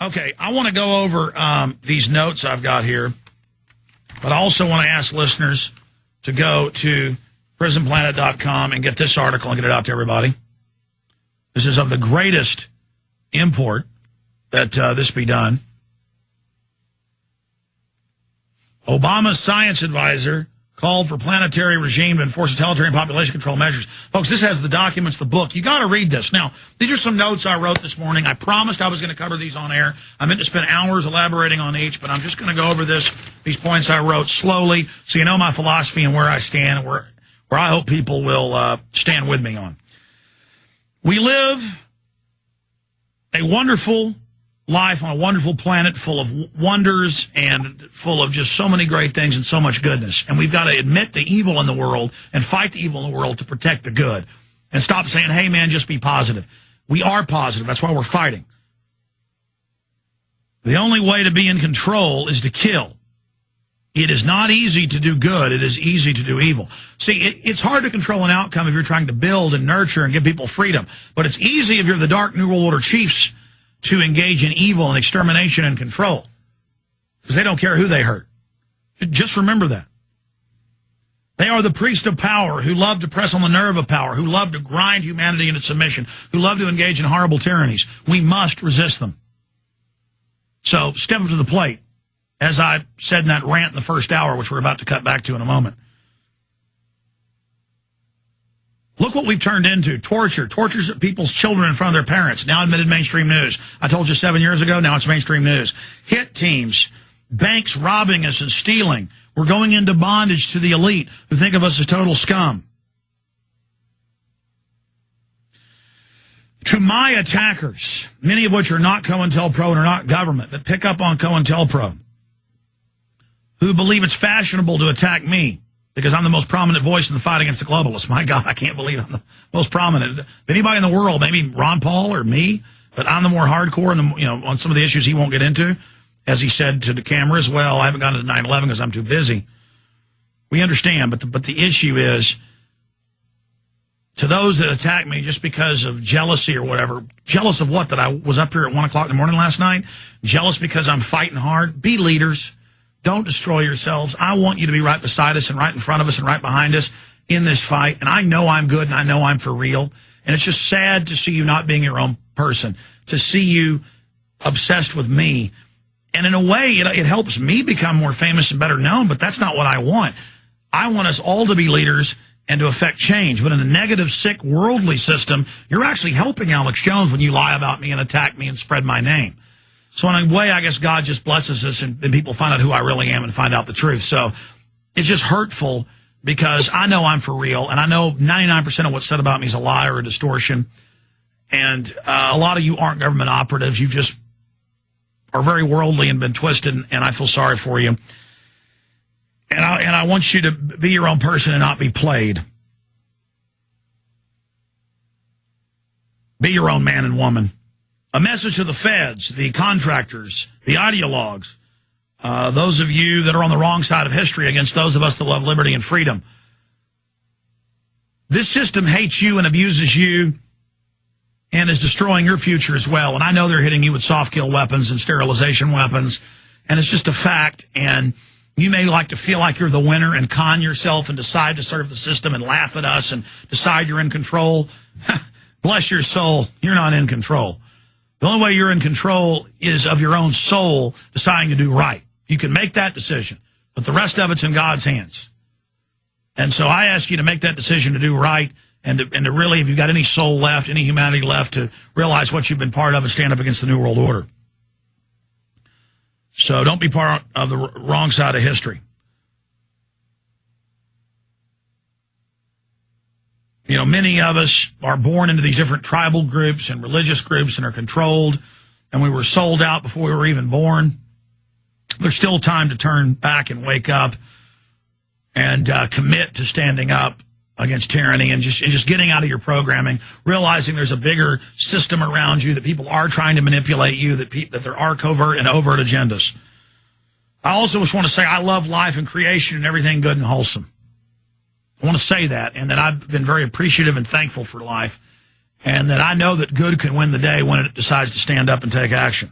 Okay, I want to go over these notes I've got here, but I also want to ask listeners to go to prisonplanet.com and get this article and get it out to everybody. This is of the greatest import that this be done. Obama's science advisor called for planetary regime to enforce totalitarian population control measures. Folks, this has the documents, the book. You got to read this. Now, these are some notes I wrote this morning. I promised I was going to cover these on air. I meant to spend hours elaborating on each, but I'm just going to go over these points I wrote slowly so you know my philosophy and where I stand, where I hope people will stand with me on. We live a wonderful life on a wonderful planet full of wonders and full of just so many great things and so much goodness. And we've got to admit the evil in the world and fight the evil in the world to protect the good. And stop saying, hey, man, just be positive. We are positive. That's why we're fighting. The only way to be in control is to kill. It is not easy to do good. It is easy to do evil. See, it's hard to control an outcome if you're trying to build and nurture and give people freedom. But it's easy if you're the dark New World Order chiefs to engage in evil and extermination and control. Because they don't care who they hurt. Just remember that. They are the priests of power who love to press on the nerve of power, who love to grind humanity into submission, who love to engage in horrible tyrannies. We must resist them. So step up to the plate, as I said in that rant in the first hour, which we're about to cut back to in a moment. Look what we've turned into. Tortures people's children in front of their parents. Now admitted mainstream news. I told you 7 years ago, now it's mainstream news. Hit teams, banks robbing us and stealing. We're going into bondage to the elite who think of us as total scum. To my attackers, many of which are not COINTELPRO and are not government, but pick up on COINTELPRO, who believe it's fashionable to attack me because I'm the most prominent voice in the fight against the globalists. My God, I can't believe I'm the most prominent. Anybody in the world, maybe Ron Paul or me, but I'm the more hardcore and on some of the issues he won't get into, as he said to the camera as well. I haven't gone to 9/11 because I'm too busy. We understand, but the issue is, to those that attack me just because of jealousy or whatever, jealous of what? That I was up here at 1 o'clock in the morning last night? Jealous because I'm fighting hard? Be leaders. Don't destroy yourselves. I want you to be right beside us and right in front of us and right behind us in this fight. And I know I'm good and I know I'm for real. And it's just sad to see you not being your own person, to see you obsessed with me. And in a way, it helps me become more famous and better known, but that's not what I want. I want us all to be leaders and to affect change. But in a negative, sick, worldly system, you're actually helping Alex Jones when you lie about me and attack me and spread my name. So in a way, I guess God just blesses us and people find out who I really am and find out the truth. So it's just hurtful because I know I'm for real, and I know 99% of what's said about me is a lie or a distortion. And a lot of you aren't government operatives. You just are very worldly and been twisted, and I feel sorry for you. And I want you to be your own person and not be played. Be your own man and woman. A message to the feds, the contractors, the ideologues, those of you that are on the wrong side of history against those of us that love liberty and freedom. This system hates you and abuses you and is destroying your future as well. And I know they're hitting you with soft kill weapons and sterilization weapons, and it's just a fact. And you may like to feel like you're the winner and con yourself and decide to serve the system and laugh at us and decide you're in control. Bless your soul, you're not in control. The only way you're in control is of your own soul deciding to do right. You can make that decision, but the rest of it's in God's hands. And so I ask you to make that decision to do right and to really, if you've got any soul left, any humanity left, to realize what you've been part of and stand up against the New World Order. So don't be part of the wrong side of history. You know, many of us are born into these different tribal groups and religious groups and are controlled, and we were sold out before we were even born. There's still time to turn back and wake up and commit to standing up against tyranny and just getting out of your programming, realizing there's a bigger system around you, that people are trying to manipulate you, that there are covert and overt agendas. I also just want to say I love life and creation and everything good and wholesome. I want to say that, and that I've been very appreciative and thankful for life, and that I know that good can win the day when it decides to stand up and take action.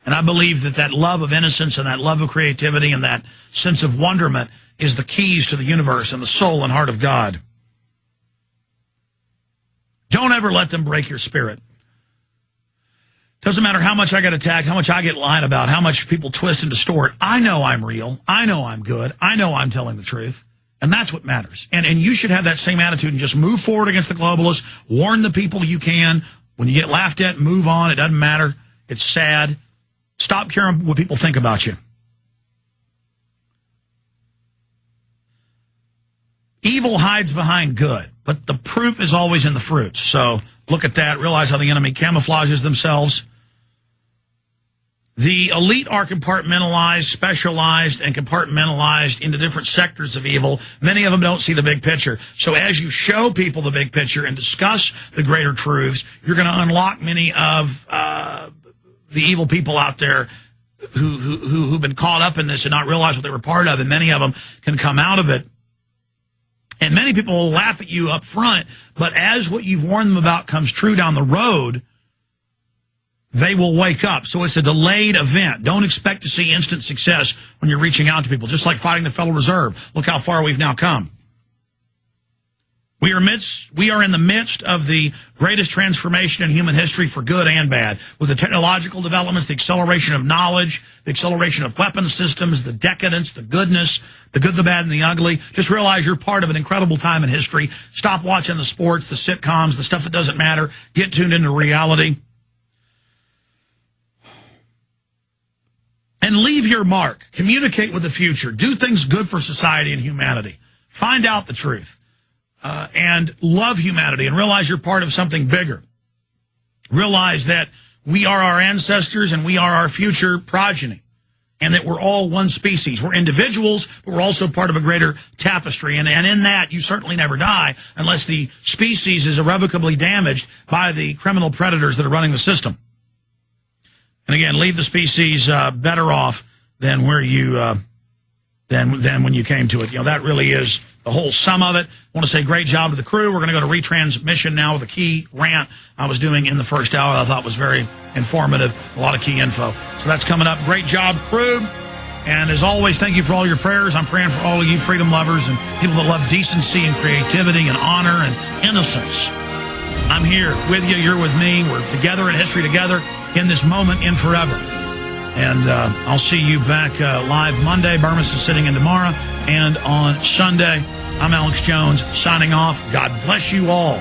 And I believe that that love of innocence and that love of creativity and that sense of wonderment is the keys to the universe and the soul and heart of God. Don't ever let them break your spirit. Doesn't matter how much I get attacked, how much I get lied about, how much people twist and distort. I know I'm real. I know I'm good. I know I'm telling the truth. And that's what matters. And you should have that same attitude and just move forward against the globalists. Warn the people you can. When you get laughed at, move on. It doesn't matter. It's sad. Stop caring what people think about you. Evil hides behind good, but the proof is always in the fruits. So look at that. Realize how the enemy camouflages themselves. The elite are compartmentalized, specialized, and compartmentalized into different sectors of evil. Many of them don't see the big picture. So as you show people the big picture and discuss the greater truths, you're going to unlock many of the evil people out there who've been caught up in this and not realize what they were part of, and many of them can come out of it. And many people will laugh at you up front, but as what you've warned them about comes true down the road, they will wake up. So it's a delayed event. Don't expect to see instant success when you're reaching out to people, just like fighting the Federal Reserve. Look how far we've now come. We are in the midst of the greatest transformation in human history for good and bad, with the technological developments, the acceleration of knowledge, the acceleration of weapon systems, the decadence, the goodness, the good, the bad, and the ugly. Just realize you're part of an incredible time in history. Stop watching the sports, the sitcoms, the stuff that doesn't matter. Get tuned into reality. And leave your mark. Communicate with the future. Do things good for society and humanity. Find out the truth. And love humanity and realize you're part of something bigger. Realize that we are our ancestors and we are our future progeny, and that we're all one species. We're individuals, but we're also part of a greater tapestry. And in that, you certainly never die unless the species is irrevocably damaged by the criminal predators that are running the system. And again, leave the species better off than where you than when you came to it. You know, that really is the whole sum of it. I want to say great job to the crew. We're going to go to retransmission now with a key rant I was doing in the first hour that I thought was very informative, a lot of key info. So that's coming up. Great job, crew. And as always, thank you for all your prayers. I'm praying for all of you freedom lovers and people that love decency and creativity and honor and innocence. I'm here with you. You're with me. We're together in history together in this moment in forever. And I'll see you back live Monday. Burmese is sitting in tomorrow. And on Sunday, I'm Alex Jones signing off. God bless you all.